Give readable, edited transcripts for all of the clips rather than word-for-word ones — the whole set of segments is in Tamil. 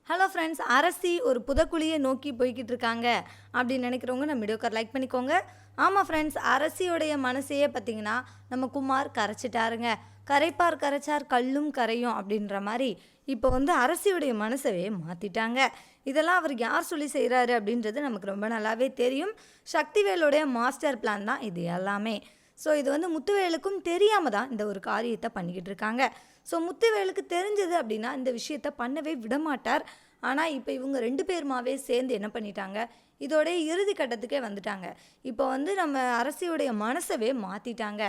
ஹலோ ஃப்ரெண்ட்ஸ், அரசி ஒரு புதக்குழியை நோக்கி போய்கிட்டு இருக்காங்க அப்படின்னு நினைக்கிறவங்க நம்ம வீடியோக்கு லைக் பண்ணிக்கோங்க. ஆமாம் ஃப்ரெண்ட்ஸ், அரசியோடைய மனசையே பார்த்தீங்கன்னா நம்ம குமார் கரைச்சிட்டாருங்க. கரைப்பார் கரைச்சார் கல்லும் கரையும் அப்படின்ற மாதிரி இப்போ வந்து அரசியுடைய மனசவே மாற்றிட்டாங்க. இதெல்லாம் அவர் யார் சொல்லி செய்கிறாரு அப்படின்றது நமக்கு ரொம்ப நல்லாவே தெரியும். சக்திவேலுடைய மாஸ்டர் பிளான் தான் இது எல்லாமே. ஸோ இது வந்து முத்துவேலுக்கும் தெரியாமல் தான் இந்த ஒரு காரியத்தை பண்ணிக்கிட்டு இருக்காங்க. ஸோ முத்துவேலுக்கு தெரிஞ்சது அப்படின்னா இந்த விஷயத்த பண்ணவே விடமாட்டார். ஆனால் இப்போ இவங்க 2 பேருமாவே சேர்ந்து என்ன பண்ணிட்டாங்க, இதோடைய இறுதி கட்டத்துக்கே வந்துட்டாங்க. இப்போ வந்து நம்ம அரசியுடைய மனசவே மாற்றிட்டாங்க.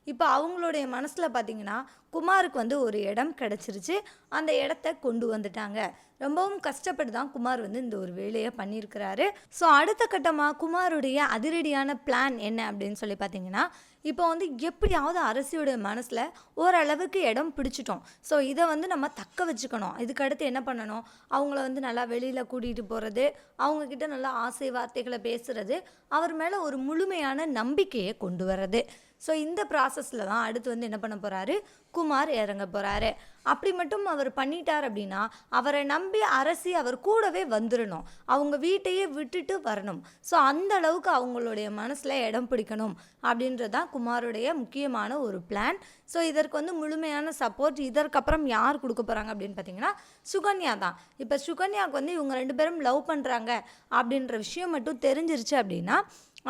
இப்போ அவங்களுடைய மனசில் பார்த்தீங்கன்னா குமாருக்கு வந்து ஒரு இடம் கிடச்சிருச்சு. அந்த இடத்த கொண்டு வந்துட்டாங்க. ரொம்பவும் கஷ்டப்பட்டு தான் குமார் வந்து இந்த ஒரு வேலையை பண்ணியிருக்கிறாரு. ஸோ அடுத்த கட்டமாக குமாருடைய அதிரடியான பிளான் என்ன அப்படின்னு சொல்லி பார்த்தீங்கன்னா, இப்போ வந்து எப்படியாவது அரசியோடைய மனசில் ஓரளவுக்கு இடம் பிடிச்சிட்டோம். ஸோ இதை வந்து நம்ம தக்க வச்சுக்கணும். இதுக்கடுத்து என்ன பண்ணணும், அவங்கள வந்து நல்லா வெளியில் கூட்டிகிட்டு போகிறது, அவங்கக்கிட்ட நல்லா ஆசை வார்த்தைகளை பேசுகிறது, அவர் மேலே ஒரு முழுமையான நம்பிக்கையை கொண்டு வர்றது. ஸோ இந்த ப்ராசஸில் தான் அடுத்து வந்து என்ன பண்ண போகிறாரு, குமார் இறங்க போகிறாரு. அப்படி மட்டும் அவர் பண்ணிட்டார் அப்படின்னா அவரை நம்பி அரசி அவர் கூடவே வந்துடணும். அவங்க வீட்டையே விட்டுட்டு வரணும். ஸோ அந்த அளவுக்கு அவங்களுடைய மனசில் இடம் பிடிக்கணும் அப்படின்றது தான் குமாருடைய முக்கியமான ஒரு பிளான். ஸோ இதற்கு வந்து முழுமையான சப்போர்ட் இதற்கப்புறம் யார் கொடுக்க போகிறாங்க அப்படின்னு பார்த்தீங்கன்னா சுகன்யா தான். இப்போ சுகன்யாவுக்கு வந்து இவங்க 2 பேரும் லவ் பண்ணுறாங்க அப்படின்ற விஷயம் மட்டும் தெரிஞ்சிருச்சு அப்படின்னா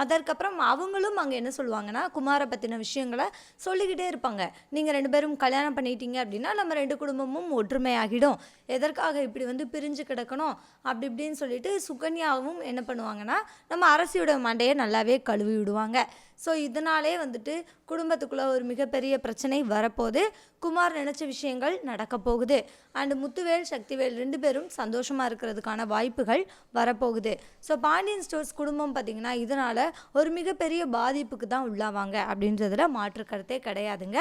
அதற்கப்புறம் அவங்களும் அங்கே என்ன சொல்லுவாங்கன்னா குமாரை பற்றின விஷயங்களை சொல்லிக்கிட்டே இருப்பாங்க. நீங்கள் 2 பேரும் கல்யாணம் பண்ணிட்டீங்க அப்படின்னா நம்ம 2 குடும்பமும் ஒற்றுமையாகிடும். எதற்காக இப்படி வந்து பிரிஞ்சு கிடக்கணும் அப்படி இப்படின்னு சொல்லிட்டு சுகன்யாவும் என்ன பண்ணுவாங்கன்னா நம்ம அரசியோட மண்டையை நல்லாவே கழுவி விடுவாங்க. ஸோ இதனாலே வந்துட்டு குடும்பத்துக்குள்ளே ஒரு மிகப்பெரிய பிரச்சனை வரப்போகுது. குமார் நினச்ச விஷயங்கள் நடக்க போகுது. அண்டு முத்துவேல் சக்திவேல் 2 பேரும் சந்தோஷமாக இருக்கிறதுக்கான வாய்ப்புகள் வரப்போகுது. ஸோ பாண்டியன் ஸ்டோர்ஸ் குடும்பம் பார்த்திங்கன்னா இதனால் ஒரு மிகப்பெரிய பாதிப்புக்கு தான் உள்ளாவாங்க அப்படின்றதுல மாற்று கருத்தே கிடையாதுங்க.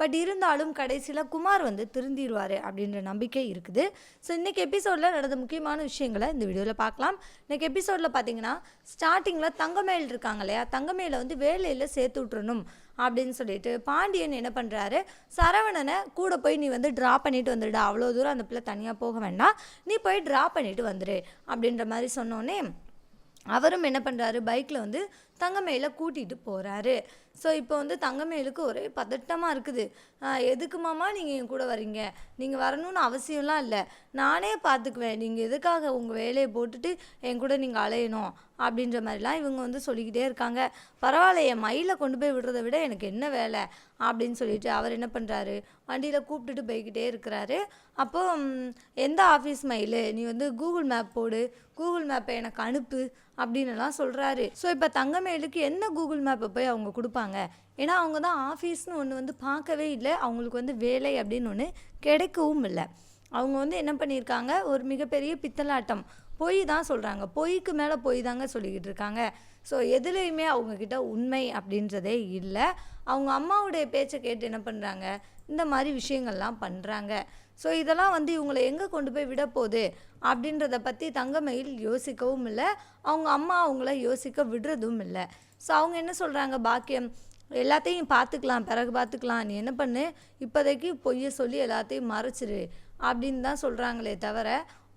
பட் இருந்தாலும் கடைசியில் குமார் வந்து திருந்திடுவார் அப்படின்ற நம்பிக்கை இருக்குது. ஸோ இன்றைக்கி எபிசோடில் நடந்த முக்கியமான விஷயங்களை இந்த வீடியோவில் பார்க்கலாம். இன்றைக்கி எபிசோடில் பார்த்திங்கன்னா ஸ்டார்டிங்கில் தங்கமேல் இருக்காங்க இல்லையா, தங்கமேலை வந்து வேலையில் சேர்த்து விட்டுறணும் அப்படின்னு சொல்லிட்டு பாண்டியன் என்ன பண்ணுறாரு, சரவணனை கூட போய் நீ வந்து ட்ரா பண்ணிட்டு வந்துடு, அவ்வளோ தூரம் அந்த பிள்ளை தனியாக போக வேண்டாம், நீ போய் ட்ரா பண்ணிட்டு வந்துடு அப்படின்ற மாதிரி சொன்னோன்னே அவரும் என்ன பண்ணுறாரு, பைக்கில் வந்து தங்கமேலை கூட்டிகிட்டு போகிறாரு. ஸோ இப்போ வந்து தங்கமேலுக்கு ஒரே பதட்டமாக இருக்குது. எதுக்கு மாமா நீங்கள் என் கூட வரீங்க, நீங்கள் வரணும்னு அவசியம்லாம் இல்லை, நானே பார்த்துக்குவேன், நீங்கள் எதுக்காக உங்கள் வேலையை போட்டுட்டு என் கூட நீங்கள் அலையணும் அப்படின்ற மாதிரிலாம் இவங்க வந்து சொல்லிக்கிட்டே இருக்காங்க. பரவாயில்ல, என் மயிலை கொண்டு போய் விடுறதை விட எனக்கு என்ன வேலை அப்படின்னு சொல்லிட்டு அவர் என்ன பண்ணுறாரு, வண்டியில் கூப்பிட்டுட்டு போய்கிட்டே இருக்கிறாரு. அப்போது எந்த ஆஃபீஸ் மயில், நீ வந்து கூகுள் மேப் போடு, கூகுள் மேப்பை எனக்கு அனுப்பு அப்படின்னுலாம் சொல்கிறாரு. ஸோ இப்போ தங்கமேலுக்கு என்ன கூகுள் மேப்பை போய் அவங்க கொடுப்பாங்க, ஏன்னா அவங்க தான் ஆஃபீஸ்னு ஒன்று வந்து பார்க்கவே இல்லை, அவங்களுக்கு வந்து வேலை அப்படின்னு ஒன்று கிடைக்கவும் இல்லை. அவங்க வந்து என்ன பண்ணியிருக்காங்க, ஒரு மிகப்பெரிய பித்தலாட்டம், பொய் தான் சொல்கிறாங்க, பொய்க்கு மேலே பொய் தாங்க சொல்லிக்கிட்டு இருக்காங்க. ஸோ எதுலேயுமே அவங்கக்கிட்ட உண்மை அப்படின்றதே இல்லை. அவங்க அம்மாவுடைய பேச்சை கேட்டு என்ன பண்ணுறாங்க, இந்த மாதிரி விஷயங்கள்லாம் பண்ணுறாங்க. ஸோ இதெல்லாம் வந்து இவங்களை எங்கே கொண்டு போய் விட போகுது அப்படின்றத பற்றி தங்கமயில் யோசிக்கவும் இல்லை, அவங்க அம்மா அவங்கள யோசிக்க விடுறதும் இல்லை. ஸோ அவங்க என்ன சொல்கிறாங்க, பாக்கியம் எல்லாத்தையும் பார்த்துக்கலாம், பிறகு பார்த்துக்கலாம், நீ என்ன பண்ணு, இப்போதைக்கு பொய்யை சொல்லி எல்லாத்தையும் மறைச்சிரு அப்படின்னு தான் சொல்கிறாங்களே தவிர,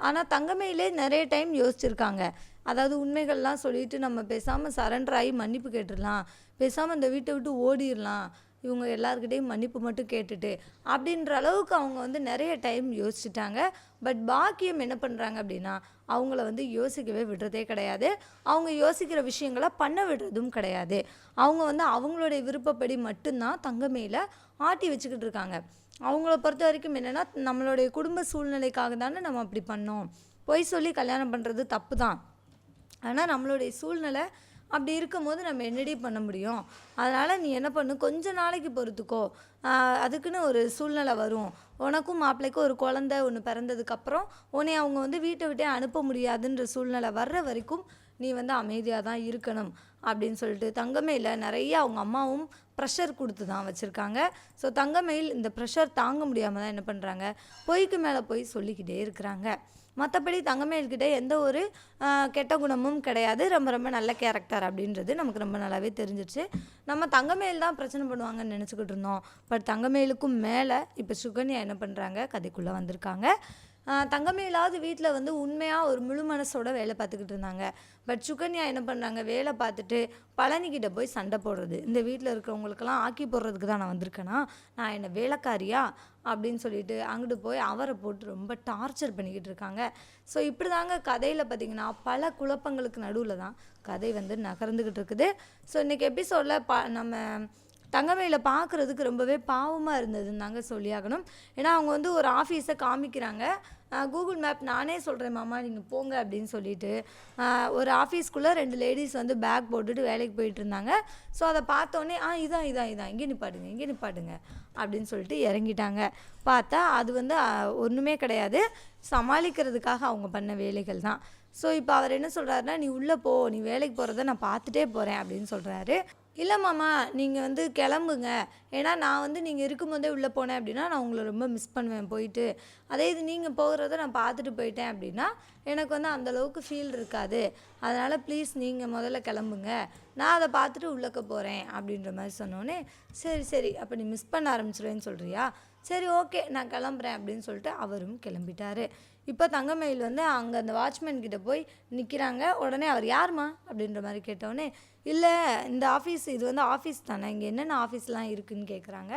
ஆனால் தங்கமயிலே நிறைய டைம் யோசிச்சிருக்காங்க. அதாவது உண்மைகள்லாம் சொல்லிட்டு நம்ம பேசாமல் சரண்டர் ஆகி மன்னிப்பு கேட்டுடலாம், பேசாமல் இந்த வீட்டை விட்டு ஓடிடலாம், இவங்க எல்லாருக்கிட்டையும் மன்னிப்பு மட்டும் கேட்டுட்டு அப்படின்ற அளவுக்கு அவங்க வந்து நிறைய டைம் யோசிச்சுட்டாங்க. பட் பாக்கியம் என்ன பண்ணுறாங்க அப்படின்னா அவங்கள வந்து யோசிக்கவே விடுறதே கிடையாது. அவங்க யோசிக்கிற விஷயங்களை பண்ண விடுறதும் கிடையாது. அவங்க வந்து அவங்களுடைய விருப்பப்படி மட்டும்தான் தங்கமேல ஆட்டி வச்சுக்கிட்டு இருக்காங்க. அவங்கள பொறுத்த வரைக்கும் என்னென்னா, நம்மளுடைய குடும்ப சூழ்நிலைக்காக தானே நம்ம அப்படி பண்ணோம், பொய் சொல்லி கல்யாணம் பண்ணுறது தப்பு தான், ஆனால் நம்மளுடைய சூழ்நிலை அப்படி இருக்கும்போது நம்ம என்னடி பண்ண முடியும், அதனால் நீ என்ன பண்ணு, கொஞ்ச நாளைக்கு பொறுத்துக்கோ, அதுக்குன்னு ஒரு சூழ்நிலை வரும், உனக்கும் மாப்பிள்ளைக்கும் ஒரு குழந்தை ஒன்று பிறந்ததுக்கப்புறம் உன்னை அவங்க வந்து வீட்டை விட்டே அனுப்ப முடியாதுன்ற சூழ்நிலை வர்ற வரைக்கும் நீ வந்து அமைதியாக தான் இருக்கணும் அப்படின்னு சொல்லிட்டு தங்கமேல நிறைய அவங்க அம்மாவும் ப்ரெஷர் கொடுத்து தான் வச்சுருக்காங்க. ஸோ தங்கமயில் இந்த ப்ரெஷர் தாங்க முடியாமல் தான் என்ன பண்ணுறாங்க, பொய்க்கு மேலே போய் சொல்லிக்கிட்டே இருக்கிறாங்க. மற்றபடி தங்கமயில்கிட்ட எந்த ஒரு கெட்ட குணமும் கிடையாது, ரொம்ப ரொம்ப நல்ல கேரக்டர் அப்படின்றது நமக்கு ரொம்ப நல்லாவே தெரிஞ்சிடுச்சு. நம்ம தங்கமயில் தான் பிரச்சனை பண்ணுவாங்கன்னு நினச்சிக்கிட்டு இருந்தோம். பட் தங்கமயிலுக்கும் மேலே இப்போ சுகன்யா என்ன பண்ணுறாங்க, கதைக்குள்ளே வந்திருக்காங்க. தங்கமயிலாவது வீட்டில் வந்து உண்மையாக ஒரு முழு மனசோட வேலை பார்த்துக்கிட்டு இருந்தாங்க. பட் சுகன்யா என்ன பண்ணுறாங்க, வேலை பார்த்துட்டு பழனிக்கிட்ட போய் சண்டை போடுறது. இந்த வீட்டில் இருக்கிறவங்களுக்கெல்லாம் ஆக்கி போடுறதுக்கு தான் நான் வந்திருக்கேனா, நான் என்ன வேலைக்காரியா அப்படின்னு சொல்லிட்டு அங்கிட்டு போய் அவரை போட்டு ரொம்ப டார்ச்சர் பண்ணிக்கிட்டு இருக்காங்க. ஸோ இப்படி தாங்க கதையில் பார்த்திங்கன்னா பல குழப்பங்களுக்கு நடுவில் தான் கதை வந்து நகர்ந்துக்கிட்டு இருக்குது. ஸோ இன்றைக்கி எபிசோடில் நம்ம தங்கமயில பார்க்குறதுக்கு ரொம்பவே பாவமாக இருந்ததுன்னு தாங்க சொல்லியாகணும். ஏன்னா அவங்க வந்து ஒரு ஆஃபீஸை காமிக்கிறாங்க. கூகுள் மேப் நானே சொல்கிறேன் மாமா நீங்கள் போங்க அப்படின்னு சொல்லிட்டு ஒரு ஆஃபீஸ்க்குள்ளே 2 லேடிஸ் வந்து பேக் போட்டுட்டு வேலைக்கு போயிட்டு இருந்தாங்க. ஸோ அதை பார்த்தோன்னே இதான் இங்கே நிப்பாட்டுங்க அப்படின்னு சொல்லிட்டு இறங்கிட்டாங்க. பார்த்தா அது வந்து ஒன்றுமே கிடையாது, சமாளிக்கிறதுக்காக அவங்க பண்ண வேலைகள் தான். ஸோ இப்போ அவர் என்ன சொல்கிறாருன்னா, நீ உள்ளே போ, நீ வேலைக்கு போகிறத நான் பார்த்துட்டே போகிறேன் அப்படின்னு சொல்கிறாரு. இல்லை மாமா நீங்கள் வந்து கிளம்புங்க, ஏன்னா நான் வந்து நீங்கள் இருக்கும்போதே உள்ளே போனேன் அப்படின்னா நான் உங்களை ரொம்ப மிஸ் பண்ணுவேன் போயிட்டு. அதே இது நீங்கள் போகிறத நான் பார்த்துட்டு போயிட்டேன் அப்படின்னா எனக்கு வந்து அந்தளவுக்கு ஃபீல் இருக்காது. அதனால் ப்ளீஸ் நீங்கள் முதல்ல கிளம்புங்க, நான் அதை பார்த்துட்டு உள்ளக்க போகிறேன் அப்படின்ற மாதிரி சொன்னோன்னே, சரி அப்போ நீ மிஸ் பண்ண ஆரம்பிச்சிருவேன்னு சொல்கிறியா, சரி ஓகே நான் கிளம்புறேன் அப்படின்னு சொல்லிட்டு அவரும் கிளம்பிட்டார். இப்போ தங்கமயில் வந்து அங்கே அந்த வாட்ச்மேன் கிட்ட போய் நிற்கிறாங்க. உடனே அவர் யாருமா அப்படின்ற மாதிரி கேட்டோடனே, இல்லை இந்த ஆஃபீஸ் இது வந்து ஆஃபீஸ் தானே, இங்கே என்னென்ன ஆஃபீஸ்லாம் இருக்குதுன்னு கேட்குறாங்க.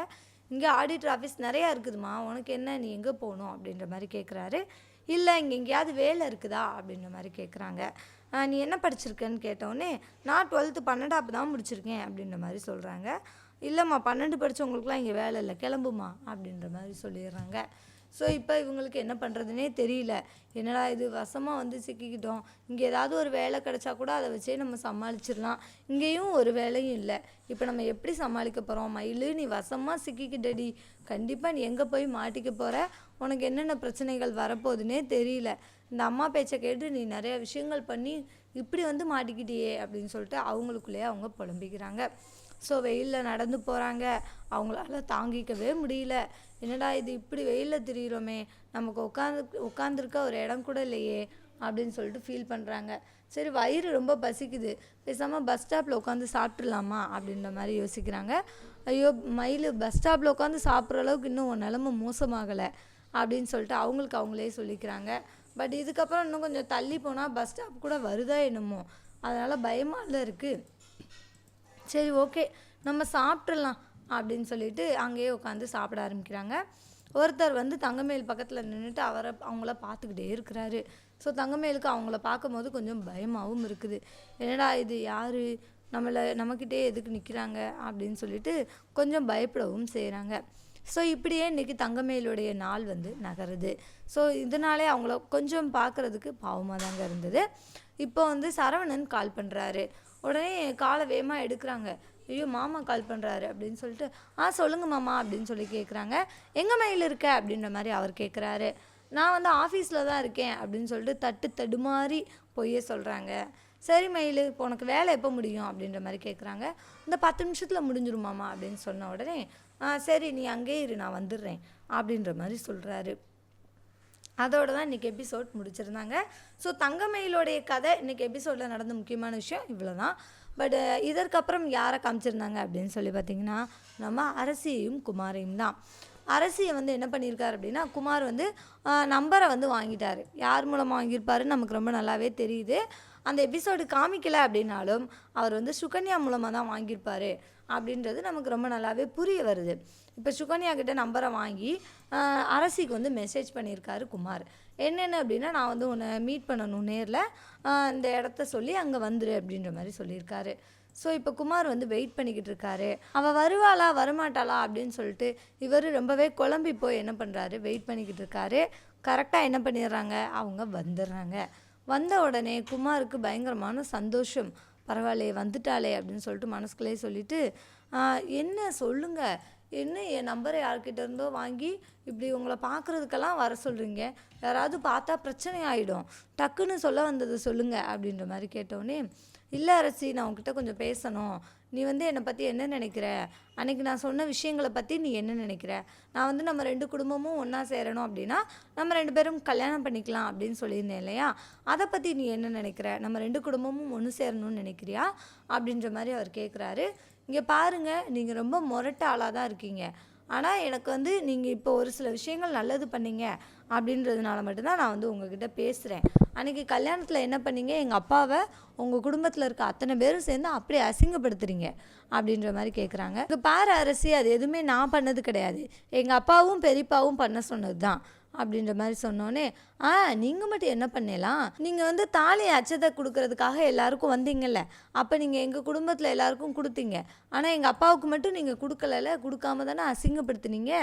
இங்கே ஆடிட்டர் ஆஃபீஸ் நிறையா இருக்குதுமா, உனக்கு என்ன, நீ எங்கே போகணும் அப்படின்ற மாதிரி கேட்குறாரு. இல்லை இங்கே எங்கேயாவது வேலை இருக்குதா அப்படின்ற மாதிரி கேட்குறாங்க. நீ என்ன படிச்சிருக்கேன்னு கேட்டோடனே, நான் 12th 12 தான் முடிச்சிருக்கேன் அப்படின்ற மாதிரி சொல்கிறாங்க. இல்லைம்மா 12 படித்தவங்களுக்குலாம் இங்கே வேலை இல்லை, கிளம்புமா அப்படின்ற மாதிரி சொல்லிடுறாங்க. ஸோ இப்போ இவங்களுக்கு என்ன பண்ணுறதுனே தெரியல. என்னடா இது வசமாக வந்து சிக்கிக்கிட்டோம், இங்கே ஏதாவது ஒரு வேலை கிடச்சா கூட அதை வச்சே நம்ம சமாளிச்சிடலாம், இங்கேயும் ஒரு வேலையும் இல்லை, இப்போ நம்ம எப்படி சமாளிக்க போகிறோம், மயிலு நீ வசமாக சிக்கிக்கிட்டடி, கண்டிப்பாக நீ எங்கே போய் மாட்டிக்க போகிற, உனக்கு என்னென்ன பிரச்சனைகள் வரப்போகுதுன்னே தெரியல, இந்த அம்மா பேச்சை கேட்டு நீ நிறைய விஷயங்கள் பண்ணி இப்படி வந்து மாட்டிக்கிட்டியே அப்படின்னு சொல்லிட்டு அவங்களுக்குள்ளேயே அவங்க புலம்பிக்கிறாங்க. ஸோ வெயிலில் நடந்து போகிறாங்க, அவங்களால தாங்கிக்கவே முடியல. என்னடா இது இப்படி வெயிலில் திரியிறோமே, நமக்கு உட்காந்துருக்க ஒரு இடம் கூட இல்லையே அப்படின்னு சொல்லிட்டு ஃபீல் பண்ணுறாங்க. சரி வயிறு ரொம்ப பசிக்குது, பேசாமல் பஸ் ஸ்டாப்பில் உட்காந்து சாப்பிட்றலாமா அப்படின்ற மாதிரி யோசிக்கிறாங்க. ஐயோ மயில், பஸ் ஸ்டாப்பில் உட்காந்து சாப்பிட்ற அளவுக்கு இன்னும் உன் நிலமை மோசமாகலை அப்படின்னு சொல்லிட்டு அவங்களுக்கு அவங்களே சொல்லிக்கிறாங்க. பட் இதுக்கப்புறம் இன்னும் கொஞ்சம் தள்ளி போனால் பஸ் ஸ்டாப் கூட வருதா என்னமோ, அதனால் பயமாக இருக்குது. சரி ஓகே நம்ம சாப்பிட்றலாம் அப்படின்னு சொல்லிட்டு அங்கேயே உட்காந்து சாப்பிட ஆரம்பிக்கிறாங்க. ஒருத்தர் வந்து தங்கமயில் பக்கத்தில் நின்றுட்டு அவங்கள பார்த்துக்கிட்டே இருக்கிறாரு. ஸோ தங்கமயிலுக்கு அவங்கள பார்க்கும்போது கொஞ்சம் பயமாகவும் இருக்குது. என்னடா இது யார், நம்மக்கிட்டே எதுக்கு நிற்கிறாங்க அப்படின்னு சொல்லிட்டு கொஞ்சம் பயப்படவும் செய்கிறாங்க. ஸோ இப்படியே இன்றைக்கி தங்கமயிலுடைய நாள் வந்து நகருது. ஸோ இதனாலே அவங்கள கொஞ்சம் பார்க்குறதுக்கு பாவமாக தாங்க இருந்தது. இப்போ வந்து சரவணன் கால் பண்ணுறாரு. உடனே காலை வேகமாக எடுக்கிறாங்க. ஐயோ மாமா கால் பண்ணுறாரு அப்படின்னு சொல்லிட்டு, சொல்லுங்கள் மாமா அப்படின்னு சொல்லி கேட்குறாங்க. எங்கே மயில் இருக்க அப்படின்ற மாதிரி அவர் கேட்குறாரு. நான் வந்து ஆஃபீஸில் தான் இருக்கேன் அப்படின்னு சொல்லிட்டு தடுமாறி பொய்யே சொல்கிறாங்க. சரி மயில், இப்போ உனக்கு வேலை எப்போ முடியும் அப்படின்ற மாதிரி கேட்குறாங்க. இந்த 10 நிமிஷத்தில் முடிஞ்சிருமாமா அப்படின்னு சொன்ன உடனே, சரி நீ அங்கேயே இரு, நான் வந்துடுறேன் அப்படின்ற மாதிரி சொல்கிறாரு. அதோடு தான் இன்றைக்கி எபிசோட் முடிச்சிருந்தாங்க. ஸோ தங்கமயிலோடைய கதை இன்றைக்கி எபிசோடில் நடந்த முக்கியமான விஷயம் இவ்வளோ தான். பட் இதற்கப்புறம் யாரை காமிச்சிருந்தாங்க அப்படின்னு சொல்லி பார்த்திங்கன்னா, நம்ம அரசியையும் குமாரையும் தான். அரசியை வந்து என்ன பண்ணியிருக்காரு அப்படின்னா, குமார் வந்து நம்பரை வந்து வாங்கிட்டார். யார் மூலமாக வாங்கியிருப்பாருன்னு நமக்கு ரொம்ப நல்லாவே தெரியுது. அந்த எபிசோடு காமிக்கலை அப்படின்னாலும் அவர் வந்து சுகன்யா மூலமாக தான் வாங்கியிருப்பார் அப்படின்றது நமக்கு ரொம்ப நல்லாவே புரிய வருது. இப்போ சுகன்யா கிட்ட நம்பரை வாங்கி அரசிக்கு வந்து மெசேஜ் பண்ணியிருக்காரு குமார். என்னென்ன அப்படின்னா, நான் வந்து உன்னை மீட் பண்ணணும் நேரில், இந்த இடத்த சொல்லி அங்கே வந்துரு அப்படின்ற மாதிரி சொல்லியிருக்காரு. ஸோ இப்போ குமார் வந்து வெயிட் பண்ணிக்கிட்டு இருக்காரு. அவள் வருவாளா வரமாட்டாளா அப்படின்னு சொல்லிட்டு இவர் ரொம்பவே குழம்பி போய் என்ன பண்ணுறாரு, வெயிட் பண்ணிக்கிட்டு இருக்காரு. கரெக்டாக என்ன பண்ணிடுறாங்க, அவங்க வந்துடுறாங்க. வந்த உடனே குமாருக்கு பயங்கரமான சந்தோஷம். பரவாயில்லையே வந்துட்டாளே அப்படின்னு சொல்லிட்டு மனசுக்குள்ளே சொல்லிவிட்டு, என்ன சொல்லுங்கள், என்ன என் நம்பரை யார்கிட்ட இருந்தோ வாங்கி இப்படி உங்களை பார்க்குறதுக்கெல்லாம் வர சொல்கிறீங்க, யாராவது பார்த்தா பிரச்சனை ஆகிடும், டக்குன்னு சொல்ல வந்தது சொல்லுங்கள் அப்படின்ற மாதிரி கேட்டோடனே, இல்லை அரசி நான் உங்ககிட்ட கொஞ்சம் பேசணும், நீ வந்து என்னை பற்றி என்ன நினைக்கிற, அன்றைக்கி நான் சொன்ன விஷயங்களை பற்றி நீ என்ன நினைக்கிற, நான் வந்து நம்ம 2 குடும்பமும் ஒன்றா சேரணும் அப்படின்னா நம்ம 2 பேரும் கல்யாணம் பண்ணிக்கலாம் அப்படின்னு சொல்லியிருந்தேன் இல்லையா, அதை பற்றி நீ என்ன நினைக்கிற, நம்ம 2 குடும்பமும் ஒன்று சேரணும்னு நினைக்கிறியா அப்படின்ற மாதிரி அவர் கேட்குறாரு. இங்கே பாருங்கள், நீங்கள் ரொம்ப முரட்ட ஆளாக தான் இருக்கீங்க, ஆனால் எனக்கு வந்து நீங்கள் இப்போ ஒரு சில விஷயங்கள் நல்லது பண்ணீங்க அப்படின்றதுனால மட்டும்தான் நான் வந்து உங்ககிட்ட பேசுகிறேன். அன்றைக்கி கல்யாணத்தில் என்ன பண்ணீங்க, எங்கள் அப்பாவை உங்கள் குடும்பத்தில் இருக்க அத்தனை பேரும் சேர்ந்து அப்படியே அசிங்கப்படுத்துறீங்க அப்படின்ற மாதிரி கேட்குறாங்க. இங்கே பாரு அரசி, அது எதுவுமே நான் பண்ணது கிடையாது, எங்கள் அப்பாவும் பெரியப்பாவும் பண்ண சொன்னது தான் அப்படின்ற மாதிரி சொன்னோன்னே, நீங்கள் மட்டும் என்ன பண்ணலாம், நீங்கள் வந்து தாலி அச்சதை கொடுக்கறதுக்காக எல்லாருக்கும் வந்தீங்கல்ல, அப்போ நீங்கள் எங்கள் குடும்பத்தில் எல்லாருக்கும் கொடுத்தீங்க, ஆனால் எங்கள் அப்பாவுக்கு மட்டும் நீங்கள் கொடுக்கலல்ல, கொடுக்காம தானே அசிங்கப்படுத்துனீங்க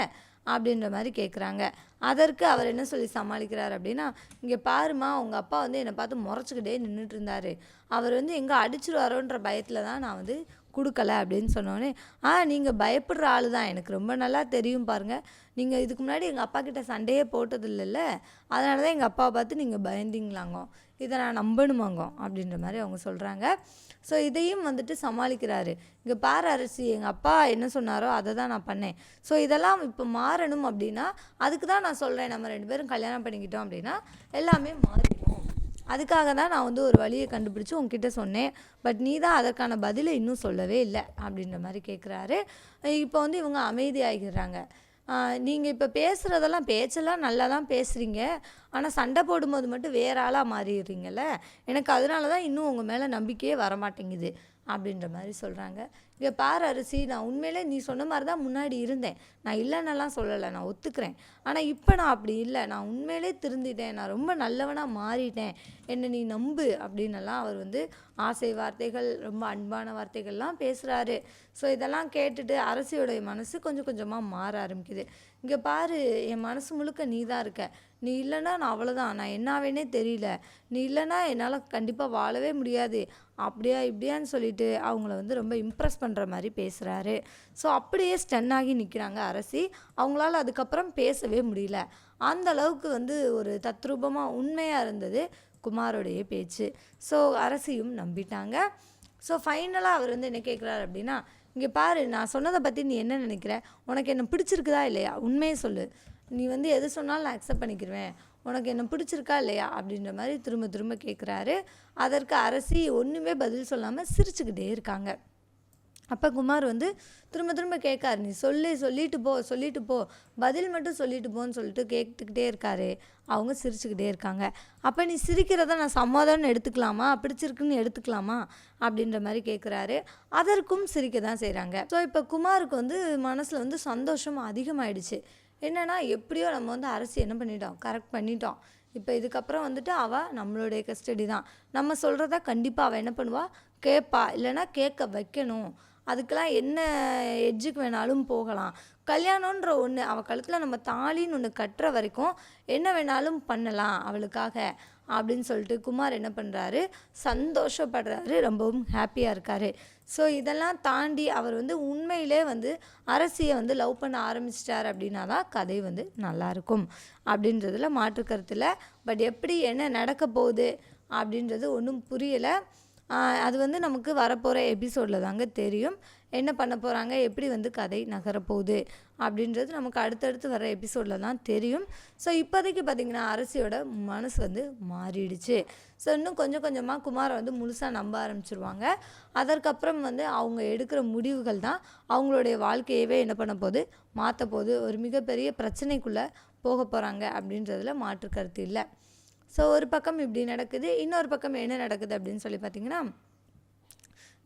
அப்படின்ற மாதிரி கேட்குறாங்க. அதற்கு அவர் என்ன சொல்லி சமாளிக்கிறார் அப்படின்னா, இங்கே பாருமா, உங்கள் அப்பா வந்து என்னை பார்த்து முறைச்சிக்கிட்டே நின்றுட்டு இருந்தார், அவர் வந்து எங்கே அடிச்சிருவாரோன்ற பயத்தில் தான் நான் வந்து கொடுக்கல அப்படின்னு சொன்னோன்னே, நீங்கள் பயப்படுற ஆள் தான், எனக்கு ரொம்ப நல்லா தெரியும் பாருங்கள், நீங்கள் இதுக்கு முன்னாடி எங்கள் அப்பா கிட்ட சண்டையே போட்டது இல்லைல்ல, அதனால தான் எங்கள் அப்பாவை பார்த்து நீங்கள் பயந்தீங்களாங்க, இதை நான் நம்பணுமாங்க அப்படின்ற மாதிரி அவங்க சொல்கிறாங்க. ஸோ இதையும் வந்துட்டு சமாளிக்கிறாரு. இங்கே பாரு அரசி, எங்கள் அப்பா என்ன சொன்னாரோ அதை தான் நான் பண்ணேன், ஸோ இதெல்லாம் இப்போ மாறணும் அப்படின்னா அதுக்கு தான் நான் சொல்கிறேன், நம்ம 2 பேரும் கல்யாணம் பண்ணிக்கிட்டோம் அப்படின்னா எல்லாமே மாறிடும், அதுக்காக தான் நான் வந்து ஒரு வழியை கண்டுபிடிச்சி உங்ககிட்ட சொன்னேன், பட் நீ தான் அதற்கான பதிலை இன்னும் சொல்லவே இல்லை அப்படின்ற மாதிரி கேட்குறாரு. இப்போ வந்து இவங்க அமைதியாகிறாங்க. நீங்கள் இப்போ பேசுகிறதெல்லாம் பேச்செல்லாம் நல்லா தான் பேசுகிறீங்க, ஆனால் சண்டை போடும்போது மட்டும் வேற ஆளாக மாறிடுறீங்கல்ல, எனக்கு அதனால தான் இன்னும் உங்கள் மேலே நம்பிக்கையே வரமாட்டேங்குது அப்படின்ற மாதிரி சொல்கிறாங்க. இங்கே பாரு அரசி, நான் உண்மையிலே நீ சொன்ன மாதிரி தான் முன்னாடி இருந்தேன், நான் இல்லைன்னெல்லாம் சொல்லலை, நான் ஒத்துக்கிறேன், ஆனால் இப்போ நான் அப்படி இல்லை, நான் உண்மையிலே திருந்திட்டேன், நான் ரொம்ப நல்லவனாக மாறிட்டேன், என்னை நீ நம்பு அப்படின்னெல்லாம் அவர் வந்து ஆசை வார்த்தைகள், ரொம்ப அன்பான வார்த்தைகள்லாம் பேசுகிறாரு. ஸோ இதெல்லாம் கேட்டுட்டு அரசியோடைய மனசு கொஞ்சம் கொஞ்சமாக மாற ஆரம்பிக்குது. இங்கே பாரு, என் மனசு முழுக்க நீ தான் இருக்க, நீ இல்லைன்னா நான் அவ்வளோதான், நான் என்னாவேனே தெரியல, நீ இல்லைன்னா என்னால் கண்டிப்பாக வாழவே முடியாது அப்படியா இப்படியான்னு சொல்லிட்டு அவங்கள வந்து ரொம்ப இம்ப்ரெஸ் பண்ணுற மாதிரி பேசுகிறாரு. ஸோ அப்படியே ஸ்டன் ஆகி நிற்கிறாங்க அரசி. அவங்களால அதுக்கப்புறம் பேசவே முடியல, அந்த அளவுக்கு வந்து ஒரு தத்ரூபமாக உண்மையாக இருந்தது குமாரோடைய பேச்சு. ஸோ அரசியும் நம்பிட்டாங்க. ஸோ ஃபைனலாக அவர் வந்து என்ன கேட்குறாரு அப்படின்னா, இங்கே பாரு, நான் சொன்னதை பற்றி நீ என்ன நினைக்கிற, உனக்கு என்ன பிடிச்சிருக்குதா இல்லையா, உண்மையை சொல்லு, நீ வந்து எது சொன்னாலும் நான் அக்செப்ட் பண்ணிக்கிடுவேன், உனக்கு என்ன பிடிச்சிருக்கா இல்லையா அப்படின்ற மாதிரி திரும்ப திரும்ப கேட்குறாரு. அதற்கு அரசி ஒன்றுமே பதில் சொல்லாமல் சிரிச்சுக்கிட்டே இருக்காங்க. அப்போ குமார் வந்து திரும்ப திரும்ப கேட்காரு, நீ சொல்லிட்டு போ, பதில் மட்டும் சொல்லிட்டு போன்னு சொல்லிட்டு கேட்டுக்கிட்டே இருக்காரு. அவங்க சிரிச்சுக்கிட்டே இருக்காங்க. அப்போ நீ சிரிக்கிறத நான் சமாதானம் எடுத்துக்கலாமா, பிடிச்சிருக்குன்னு எடுத்துக்கலாமா அப்படின்ற மாதிரி கேட்குறாரு. அதற்கும் சிரிக்க தான் செய்கிறாங்க. ஸோ இப்போ குமாருக்கு வந்து மனசில் வந்து சந்தோஷம் அதிகமாகிடுச்சு. என்னென்னா, எப்படியோ நம்ம வந்து அரசி என்ன பண்ணிட்டோம், கரெக்ட் பண்ணிட்டோம், இப்போ இதுக்கப்புறம் வந்துட்டு அவள் நம்மளுடைய கஸ்டடி தான், நம்ம சொல்கிறத கண்டிப்பாக அவள் என்ன பண்ணுவாள், கேட்பா, இல்லைன்னா கேட்க வைக்கணும், அதுக்கெல்லாம் என்ன எட்ஜுக்கு வேணாலும் போகலாம், கல்யாணன்ற ஒன்று அவள் கழுத்தில் நம்ம தாலின்னு ஒன்று கட்டுற வரைக்கும் என்ன வேணாலும் பண்ணலாம் அவளுக்காக அப்படின்னு சொல்லிட்டு குமார் என்ன பண்ணுறாரு, சந்தோஷப்படுறாரு, ரொம்பவும் ஹாப்பியாக இருக்கார். ஸோ இதெல்லாம் தாண்டி அவர் வந்து உண்மையிலே வந்து அரசியை வந்து லவ் பண்ண ஆரம்பிச்சிட்டார் அப்படின்னா தான் கதை வந்து நல்லாயிருக்கும் அப்படின்றதுல மாற்று கருத்தில். பட் எப்படி என்ன நடக்க போகுது அப்படின்றது ஒன்றும் புரியலை. அது வந்து நமக்கு வரப்போகிற எபிசோடில் தாங்க தெரியும், என்ன பண்ண போகிறாங்க, எப்படி வந்து கதை நகரப்போகுது அப்படின்றது நமக்கு அடுத்தடுத்து வர எபிசோடில் தான் தெரியும். ஸோ இப்போதைக்கு பார்த்திங்கன்னா அரசியோட மனசு வந்து மாறிடுச்சு. ஸோ இன்னும் கொஞ்சம் கொஞ்சமாக குமாரை வந்து முழுசாக நம்ப ஆரம்பிச்சிருவாங்க. அதற்கப்புறம் வந்து அவங்க எடுக்கிற முடிவுகள் தான் அவங்களுடைய வாழ்க்கையவே என்ன பண்ண போகுது, மாற்ற போகுது, ஒரு மிகப்பெரிய பிரச்சனைக்குள்ளே போக போகிறாங்க அப்படின்றதுல மாற்று கருத்து இல்லை. ஸோ ஒரு பக்கம் இப்படி நடக்குது, இன்னொரு பக்கம் என்ன நடக்குது அப்படின்னு சொல்லி பார்த்திங்கன்னா,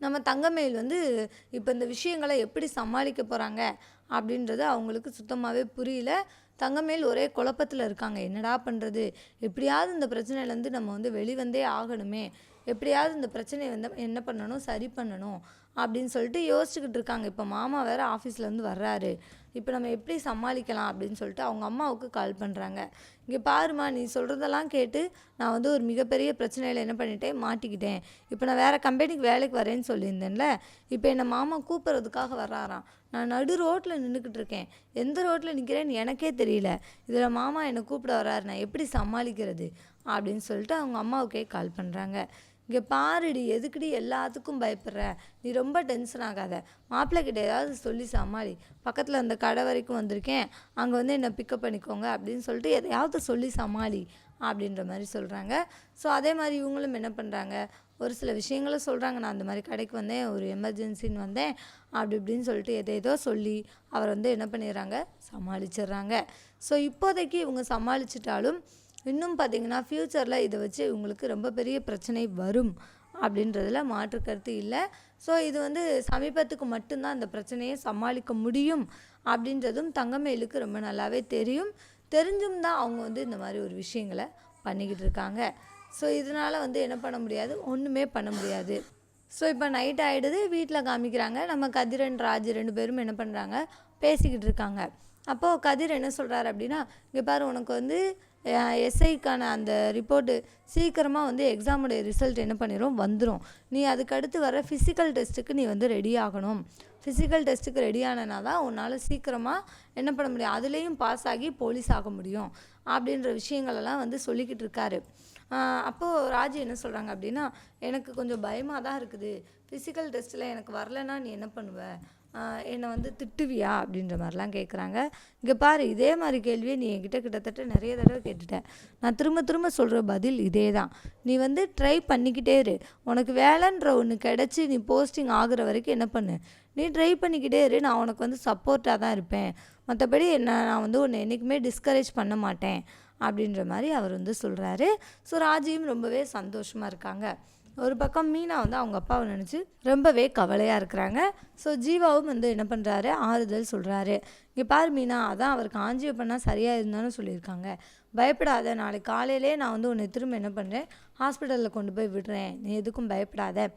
நம்ம தங்கமேல் வந்து இப்போ இந்த விஷயங்களை எப்படி சமாளிக்க போகிறாங்க அப்படின்றது அவங்களுக்கு சுத்தமாகவே புரியல. தங்கமேல் ஒரே குழப்பத்தில் இருக்காங்க, என்னடா பண்ணுறது, எப்படியாவது இந்த பிரச்சனையிலேருந்து நம்ம வந்து வெளிவந்தே ஆகணுமே, எப்படியாவது இந்த பிரச்சனையை வந்து என்ன பண்ணணும், சரி பண்ணணும் அப்படின்னு சொல்லிட்டு யோசிச்சுக்கிட்டு இருக்காங்க. இப்போ மாமா வேறு ஆஃபீஸ்லேருந்து வர்றாரு, இப்போ நம்ம எப்படி சமாளிக்கலாம் அப்படின்னு சொல்லிட்டு அவங்க அம்மாவுக்கு கால் பண்ணுறாங்க. இங்கே பாருமா, நீ சொல்கிறதெல்லாம் கேட்டு நான் வந்து ஒரு மிகப்பெரிய பிரச்சனையில் என்ன பண்ணிட்டேன், மாட்டிக்கிட்டேன், இப்போ நான் வேறு கம்பெனிக்கு வேலைக்கு வரேன்னு சொல்லியிருந்தேன்ல, இப்போ என்னை மாமா கூப்பிட்றதுக்காக வர்றாராம், நான் நடு ரோட்டில் நின்றுக்கிட்டு இருக்கேன், எந்த ரோட்டில் நிற்கிறேன்னு எனக்கே தெரியல, இதில் மாமா என்னை கூப்பிட வர்றாரு, நான் எப்படி சமாளிக்கிறது அப்படின்னு சொல்லிட்டு அவங்க அம்மாவுக்கே கால் பண்ணுறாங்க. இங்கே பாருடி, எதுக்குடி எல்லாத்துக்கும் பயப்படுற, நீ ரொம்ப டென்ஷன் ஆகாத, மாப்பிள்ளைக்கிட்ட ஏதாவது சொல்லி சமாளி, பக்கத்தில் அந்த கடை வரைக்கும் வந்திருக்கேன், அங்கே வந்து என்னை பிக்கப் பண்ணிக்கோங்க அப்படின்னு சொல்லிட்டு எதையாவது சொல்லி சமாளி அப்படின்ற மாதிரி சொல்கிறாங்க. ஸோ அதே மாதிரி இவங்களும் என்ன பண்ணுறாங்க, ஒரு சில விஷயங்களை சொல்கிறாங்க. நான் அந்த மாதிரி கடைக்கு வந்தேன், ஒரு எமர்ஜென்சின்னு வந்தேன் அப்படி இப்படின்னு சொல்லிட்டு எதேதோ சொல்லி அவர் வந்து என்ன பண்ணிடுறாங்க, சமாளிச்சிடுறாங்க. ஸோ இப்போதைக்கு இவங்க சமாளிச்சிட்டாலும் இன்னும் பார்த்திங்கன்னா ஃப்யூச்சரில் இதை வச்சு இவங்களுக்கு ரொம்ப பெரிய பிரச்சனை வரும் அப்படின்றதுல மாற்று கருத்து இல்லை. ஸோ இது வந்து சமீபத்துக்கு மட்டும்தான் அந்த பிரச்சனையை சமாளிக்க முடியும் அப்படின்றதும் தங்கமயிலுக்கு ரொம்ப நல்லாவே தெரிஞ்சும் தான் அவங்க வந்து இந்த மாதிரி ஒரு விஷயங்களை பண்ணிக்கிட்டு இருக்காங்க. ஸோ இதனால் வந்து என்ன பண்ண முடியாது, ஒன்றுமே பண்ண முடியாது. ஸோ இப்போ நைட் ஆகிடுது, வீட்டில் காமிக்கிறாங்க. நம்ம கதிரன் ராஜ் 2 பேரும் என்ன பண்ணுறாங்க, பேசிக்கிட்டு இருக்காங்க. அப்போது கதிர் என்ன சொல்கிறாரு அப்படின்னா, இங்கே பாரு, உனக்கு வந்து எஸ்ஐக்கான அந்த ரிப்போர்ட்டு சீக்கிரமாக வந்து எக்ஸாமுடைய ரிசல்ட் என்ன பண்ணிடும், வந்துடும். நீ அதுக்கடுத்து வர ஃபிசிக்கல் டெஸ்ட்டுக்கு நீ வந்து ரெடி ஆகணும். ஃபிசிக்கல் டெஸ்ட்டுக்கு ரெடி ஆனனா தான் உன்னால் சீக்கிரமாக என்ன பண்ண முடியும், அதுலேயும் பாஸ் ஆகி போலீஸ் ஆக முடியும் அப்படின்ற விஷயங்களெல்லாம் வந்து சொல்லிக்கிட்டு இருக்காரு. அப்போது ராஜு என்ன சொல்கிறாங்க அப்படின்னா, எனக்கு கொஞ்சம் பயமாக தான் இருக்குது. ஃபிசிக்கல் டெஸ்ட்டில் எனக்கு வரலைன்னா நீ என்ன பண்ணுவ, என்னை வந்து திட்டுவியா அப்படின்ற மாதிரிலாம் கேட்குறாங்க. இங்கே பாரு, இதே மாதிரி கேள்வியை நீ என்கிட்ட கிட்டத்தட்ட நிறைய தடவை கேட்டுட்டேன். நான் திரும்ப சொல்கிற பதில் இதே தான். நீ வந்து ட்ரை பண்ணிக்கிட்டே இரு. உனக்கு வேலைன்ற ஒன்று கிடச்சி நீ போஸ்டிங் ஆகுற வரைக்கும் என்ன பண்ணு, நீ ட்ரை பண்ணிக்கிட்டே இரு. நான் உனக்கு வந்து சப்போர்ட்டாக தான் இருப்பேன். மற்றபடி நான் வந்து உன்னை என்றைக்குமே டிஸ்கரேஜ் பண்ண மாட்டேன் அப்படின்ற மாதிரி அவர் வந்து சொல்கிறாரு. ஸோ ராஜியும் ரொம்பவே சந்தோஷமாக இருக்காங்க. ஒரு பக்கம் மீனா வந்து அவங்க அப்பாவை நினச்சி ரொம்பவே கவலையாக இருக்கிறாங்க. ஸோ ஜீவாவும் வந்து என்ன பண்ணுறாரு, ஆறுதல் சொல்கிறாரு. இங்கே பாரு மீனா, அதான் அவர் காஞ்சியை பண்ணால் சரியாக இருந்தாலும் சொல்லியிருக்காங்க. பயப்படாத, நாளைக்கு காலையிலே நான் வந்து உன்னை திரும்ப என்ன பண்ணுறேன், ஹாஸ்பிட்டலில் கொண்டு போய் விடுறேன். நீ எதுக்கும் பயப்படாத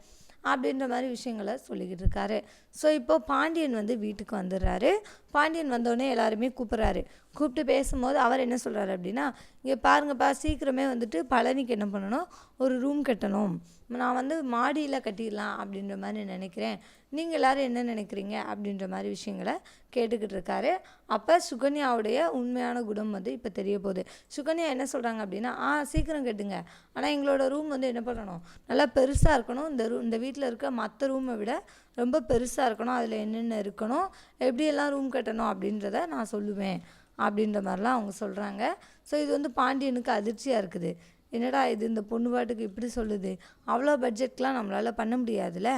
அப்படின்ற மாதிரி விஷயங்களை சொல்லிக்கிட்டு இருக்காரு. ஸோ இப்போது பாண்டியன் வந்து வீட்டுக்கு வந்துடுறாரு. பாண்டியன் வந்தோடனே எல்லாருமே கூப்பிட்டு பேசும்போது அவர் என்ன சொல்கிறாரு அப்படின்னா, இங்கே பாருங்கப்பா, சீக்கிரமே வந்துட்டு பழனிக்கு என்ன பண்ணணும், ஒரு ரூம் கட்டணும். நான் வந்து மாடியில் கட்டிடலாம் அப்படின்ற மாதிரி நினைக்கிறேன். நீங்கள் எல்லோரும் என்ன நினைக்கிறீங்க அப்படின்ற மாதிரி விஷயங்களை கேட்டுக்கிட்டு இருக்காரு. அப்போ சுகன்யாவுடைய உண்மையான குணம் வந்து இப்போ தெரிய போகுது. சுகன்யா என்ன சொல்கிறாங்க அப்படின்னா, சீக்கிரம் கட்டுங்க, ஆனால் எங்களோட ரூம் வந்து என்ன பண்ணணும், நல்லா பெருசாக இருக்கணும். இந்த வீட்டில் இருக்க மற்ற ரூமை விட ரொம்ப பெருசாக இருக்கணும். அதில் என்னென்ன இருக்கணும், எப்படியெல்லாம் ரூம் கட்டணும் அப்படின்றத நான் சொல்லுவேன் அப்படின்ற மாதிரிலாம் அவங்க சொல்கிறாங்க. ஸோ இது வந்து பாண்டியனுக்கு அதிர்ச்சியாக இருக்குது. என்னடா இது, இந்த பொண்ணு பாட்டுக்கு இப்படி சொல்லுது, அவ்வளோ பட்ஜெட்லாம் நம்மளால் பண்ண முடியாதுல்ல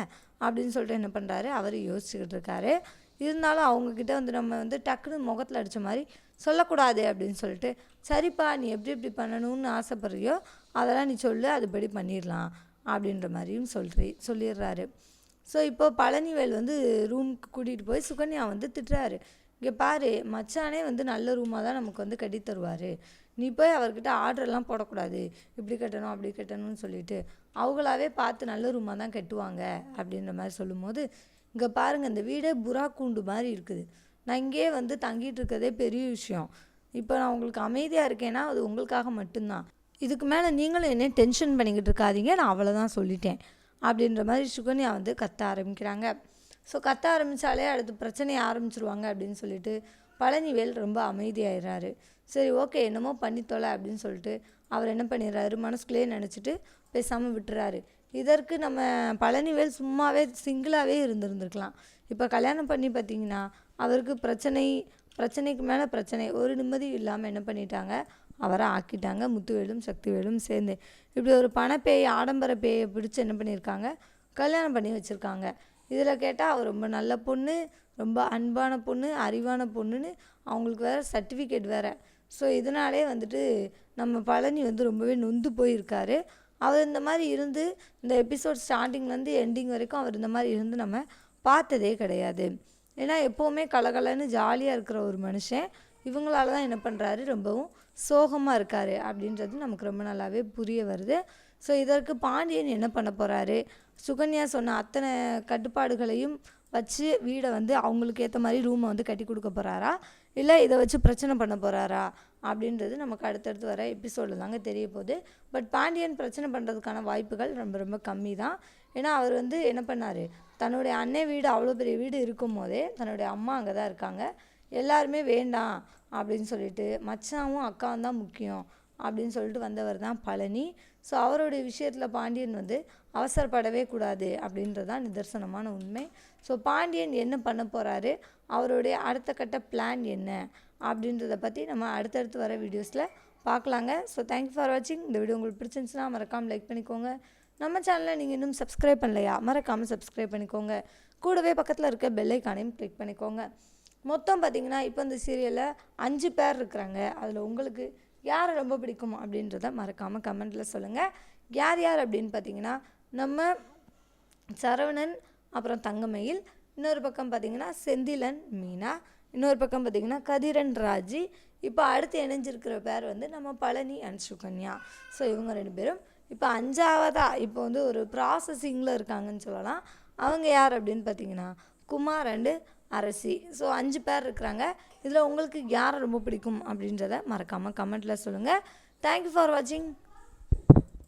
அப்படின்னு சொல்லிட்டு என்ன பண்ணுறாரு, அவர் யோசிச்சுக்கிட்டு இருக்காரு. இருந்தாலும் அவங்கக்கிட்ட வந்து நம்ம வந்து டக்குன்னு முகத்தில் அடித்த மாதிரி சொல்லக்கூடாது அப்படின்னு சொல்லிட்டு, சரிப்பா நீ எப்படி பண்ணணும்னு ஆசைப்படுறியோ அதெல்லாம் நீ சொல்லு, அதுபடி பண்ணிடலாம் அப்படின்ற மாதிரியும் சொல்லிடுறாரு. ஸோ இப்போது பழனிவேல் வந்து ரூமுக்கு கூட்டிகிட்டு போய் சுகன்யா வந்து திட்டுறாரு. இங்கே பாரு, மச்சானே வந்து நல்ல ரூமாக தான் நமக்கு வந்து கட்டி தருவார். நீ போய் அவர்கிட்ட ஆர்டர்லாம் போடக்கூடாது, இப்படி கட்டணும் அப்படி கட்டணும்னு சொல்லிட்டு. அவங்களாவே பார்த்து நல்ல ரூமாக தான் கட்டுவாங்க அப்படின்ற மாதிரி சொல்லும்போது, இங்கே பாருங்கள், இந்த வீடே புறா கூண்டு மாதிரி இருக்குது. நான் இங்கேயே வந்து தங்கிட்டு இருக்கிறதே பெரிய விஷயம். இப்போ நான் உங்களுக்கு அமைதியாக இருக்கேன்னா அது உங்களுக்காக மட்டும்தான். இதுக்கு மேலே நீங்களும் என்ன டென்ஷன் பண்ணிக்கிட்டு இருக்காதீங்க, நான் அவ்வளோதான் சொல்லிட்டேன் அப்படின்ற மாதிரி சுகன்யா வந்து கத்த ஆரம்பிக்கிறாங்க. ஸோ கத்த ஆரம்பித்தாலே அடுத்து பிரச்சனையை ஆரம்பிச்சிருவாங்க அப்படின்னு சொல்லிட்டு பழனிவேல் ரொம்ப அமைதியாகிறாரு. சரி ஓகே, என்னமோ பண்ணித்தோலை அப்படின்னு சொல்லிட்டு அவர் என்ன பண்ணிடுறாரு, மனசுக்குள்ளேயே நினச்சிட்டு பேசாமல் விட்டுறாரு. இதற்கு நம்ம பழனிவேல் சும்மாவே சிங்கிளாகவே இருந்திருந்துருக்கலாம். இப்போ கல்யாணம் பண்ணி பார்த்திங்கன்னா அவருக்கு பிரச்சனைக்கு மேலே பிரச்சனை, ஒரு நிம்மதியும் இல்லாமல் என்ன பண்ணிட்டாங்க, அவரை ஆக்கிட்டாங்க. முத்துவேலும் சக்திவேலும் சேர்ந்து இப்படி ஒரு பணப்பேயை, ஆடம்பர பேயை பிடிச்சி என்ன பண்ணியிருக்காங்க, கல்யாணம் பண்ணி வச்சுருக்காங்க. இதில் கேட்டால் அவர் ரொம்ப நல்ல பொண்ணு, ரொம்ப அன்பான பொண்ணு, அறிவான பொண்ணுன்னு அவங்களுக்கு வேறு சர்டிஃபிகேட் வேறு. ஸோ இதனாலே வந்துட்டு நம்ம பழனி வந்து ரொம்பவே நொந்து போயிருக்காரு. அவர் இந்த மாதிரி இருந்து இந்த எபிசோட் ஸ்டார்டிங்லேருந்து எண்டிங் வரைக்கும் அவர் இந்த மாதிரி இருந்து நம்ம பார்த்ததே கிடையாது. ஏன்னா எப்போவுமே கலகலன்னு ஜாலியாக இருக்கிற ஒரு மனுஷன் இவங்களால தான் என்ன பண்ணுறாரு, ரொம்பவும் சோகமாக இருக்கார் அப்படின்றது நமக்கு ரொம்ப நல்லாவே புரிய வருது. ஸோ இதற்கு பாண்டியன் என்ன பண்ண போகிறாரு, சுகன்யா சொன்ன அத்தனை கட்டுப்பாடுகளையும் வச்சு வீடை வந்து அவங்களுக்கு ஏற்ற மாதிரி ரூமை வந்து கட்டி கொடுக்க போகிறாரா, இல்லை இதை வச்சு பிரச்சனை பண்ண போகிறாரா அப்படின்றது நமக்கு அடுத்தடுத்து வர எபிசோடில் தாங்க தெரிய போகுது. பட் பாண்டியன் பிரச்சனை பண்ணுறதுக்கான வாய்ப்புகள் ரொம்ப ரொம்ப கம்மி தான். ஏன்னா அவர் வந்து என்ன பண்ணார், தன்னுடைய அன்னை வீடு அவ்வளோ பெரிய வீடு இருக்கும் போதே தன்னுடைய அம்மா அங்கே தான் இருக்காங்க, எல்லாருமே வேண்டாம் அப்படின்னு சொல்லிட்டு மச்சாவும் அக்காவும் தான் முக்கியம் அப்படின்னு சொல்லிட்டு வந்தவர் தான் பழனி. ஸோ அவருடைய விஷயத்தில் பாண்டியன் வந்து அவசரப்படவே கூடாது அப்படின்றது தான் நிதர்சனமான உண்மை. ஸோ பாண்டியன் என்ன பண்ண போகிறாரு, அவருடைய அடுத்த கட்ட பிளான் என்ன அப்படின்றத பற்றி நம்ம அடுத்தடுத்து வர வீடியோஸில் பார்க்கலாங்க. ஸோ தேங்க்யூ ஃபார் வாட்சிங். இந்த வீடியோ உங்களுக்கு பிடிச்சிருந்துச்சுன்னா மறக்காமல் லைக் பண்ணிக்கோங்க. நம்ம சேனலை நீங்கள் இன்னும் சப்ஸ்கிரைப் பண்ணலையா, மறக்காமல் சப்ஸ்கிரைப் பண்ணிக்கோங்க. கூடவே பக்கத்தில் இருக்க பெல் ஐக்கானையும் கிளிக் பண்ணிக்கோங்க. மொத்தம் பார்த்திங்கன்னா இப்போ இந்த சீரியலில் 5 பேர் இருக்கிறாங்க. அதில் உங்களுக்கு யாரை ரொம்ப பிடிக்கும் அப்படின்றத மறக்காமல் கமெண்ட்டில் சொல்லுங்கள். யார் யார் அப்படின்னு பார்த்தீங்கன்னா நம்ம சரவணன், அப்புறம் தங்கமயில், இன்னொரு பக்கம் பார்த்திங்கன்னா செந்திலன் மீனா, இன்னொரு பக்கம் பார்த்திங்கன்னா கதிரன் ராஜி. இப்போ அடுத்து இணைஞ்சிருக்கிற பேர் வந்து நம்ம பழனி அண்ட் சுகன்யா. ஸோ இவங்க 2 பேரும் இப்போ 5ஆவதாக இப்போ வந்து ஒரு ப்ராசஸிங்கில் இருக்காங்கன்னு சொல்லலாம். அவங்க யார் அப்படின்னு பார்த்தீங்கன்னா குமார் அண்டு அரசி. ஸோ 5 பேர் இருக்கிறாங்க. இதில் உங்களுக்கு யாரை ரொம்ப பிடிக்கும் அப்படின்றத மறக்காமல் கமெண்ட்டில் சொல்லுங்கள். தேங்க்யூ ஃபார் வாட்சிங்.